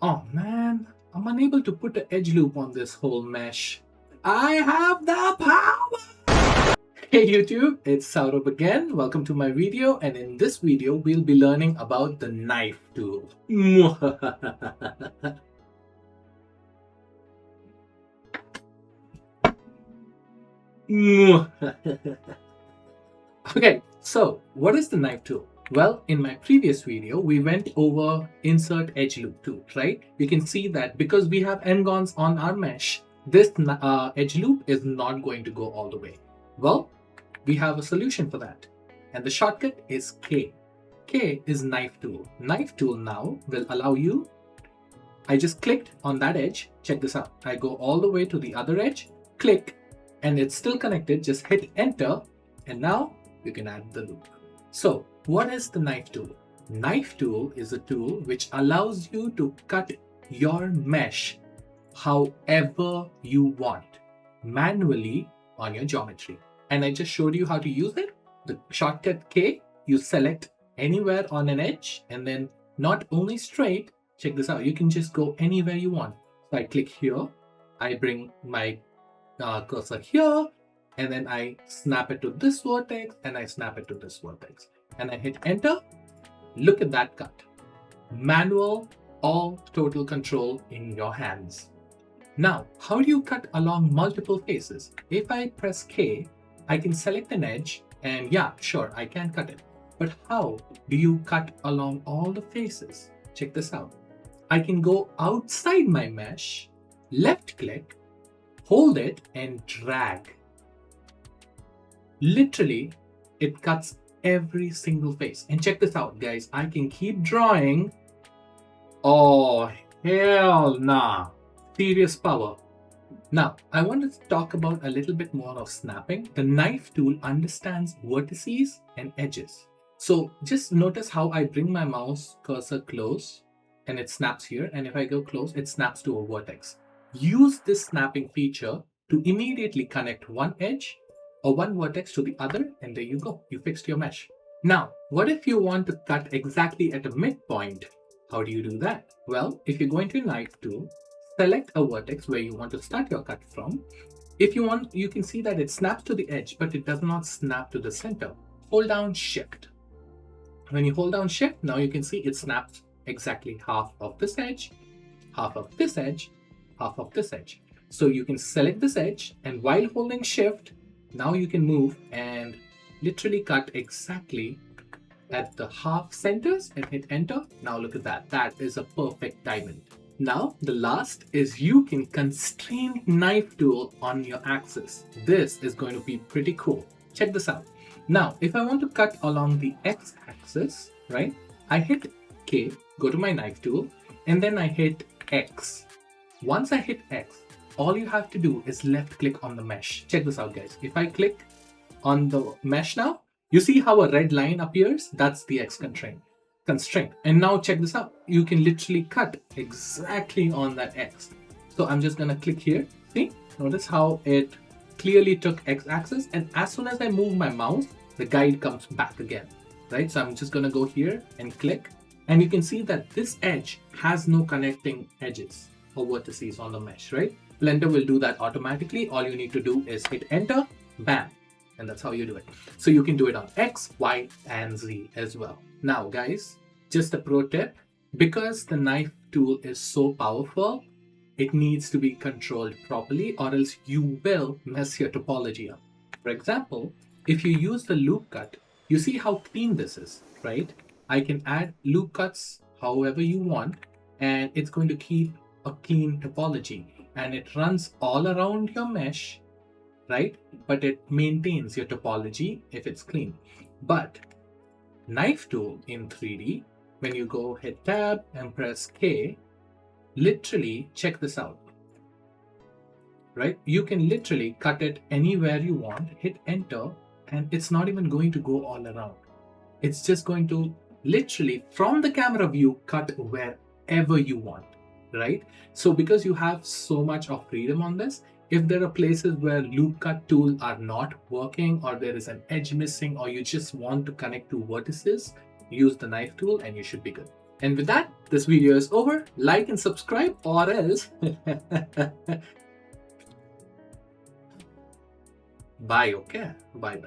Oh man, I'm unable to put an edge loop on this whole mesh. I have the power! Hey YouTube, it's Sourabh again. Welcome to my video, and in this video we'll be learning about the knife tool. Okay, so what is the knife tool? Well, in my previous video, we went over insert edge loop tool, right? You can see that because we have n-gons on our mesh, this edge loop is not going to go all the way. Well, we have a solution for that. And the shortcut is K. K is knife tool. Knife tool now will allow you, I just clicked on that edge. Check this out. I go all the way to the other edge, click, and it's still connected. Just hit enter, and now you can add the loop. So what is the knife tool? Knife tool is a tool which allows you to cut your mesh however you want manually on your geometry. And I just showed you how to use it. The shortcut K, you select anywhere on an edge, and then not only straight, check this out, you can just go anywhere you want. So I click here, I bring my cursor here, and then I snap it to this vertex, and I snap it to this vertex, and I hit enter. Look at that cut. Manual, all total control in your hands. Now, how do you cut along multiple faces? If I press K, I can select an edge, and yeah, sure, I can cut it. But how do you cut along all the faces? Check this out. I can go outside my mesh, left click, hold it, and drag. Literally, it cuts every single face. And check this out, guys. I can keep drawing. Oh, hell nah. Serious power. Now, I want to talk about a little bit more of snapping. The knife tool understands vertices and edges. So just notice how I bring my mouse cursor close and it snaps here. And if I go close, it snaps to a vertex. Use this snapping feature to immediately connect one edge or one vertex to the other, and there you go. You fixed your mesh. Now, what if you want to cut exactly at a midpoint? How do you do that? Well, if you're going to knife tool, select a vertex where you want to start your cut from. If you want, you can see that it snaps to the edge, but it does not snap to the center. Hold down Shift. When you hold down Shift, now you can see it snaps exactly half of this edge, half of this edge, half of this edge. So you can select this edge, and while holding Shift, now you can move and literally cut exactly at the half centers and hit enter. Now look at that. That is a perfect diamond. Now the last is you can constrain knife tool on your axis. This is going to be pretty cool. Check this out. Now, if I want to cut along the X axis, right? I hit K, go to my knife tool, and then I hit X. Once I hit X, all you have to do is left click on the mesh. Check this out, guys. If I click on the mesh now, you see how a red line appears? That's the X constraint. And now check this out. You can literally cut exactly on that X. So I'm just gonna click here. See? Notice how it clearly took X axis, and as soon as I move my mouse, the guide comes back again, right? So I'm just gonna go here and click, and you can see that this edge has no connecting edges or vertices on the mesh, right? Blender will do that automatically. All you need to do is hit enter, bam, and that's how you do it. So you can do it on X, Y, and Z as well. Now guys, just a pro tip, because the knife tool is so powerful, it needs to be controlled properly, or else you will mess your topology up. For example, if you use the loop cut, you see how clean this is, right? I can add loop cuts however you want, and it's going to keep a clean topology, and it runs all around your mesh, right? But it maintains your topology if it's clean. But knife tool in 3D, when you go hit tab and press K, literally check this out, right? You can literally cut it anywhere you want, hit enter, and it's not even going to go all around. It's just going to literally from the camera view cut wherever you want, right? So because you have so much of freedom on this, if there are places where loop cut tool are not working, or there is an edge missing, or you just want to connect two vertices, use the knife tool and you should be good. And with that, this video is over. Like and subscribe, or else bye. Okay, bye.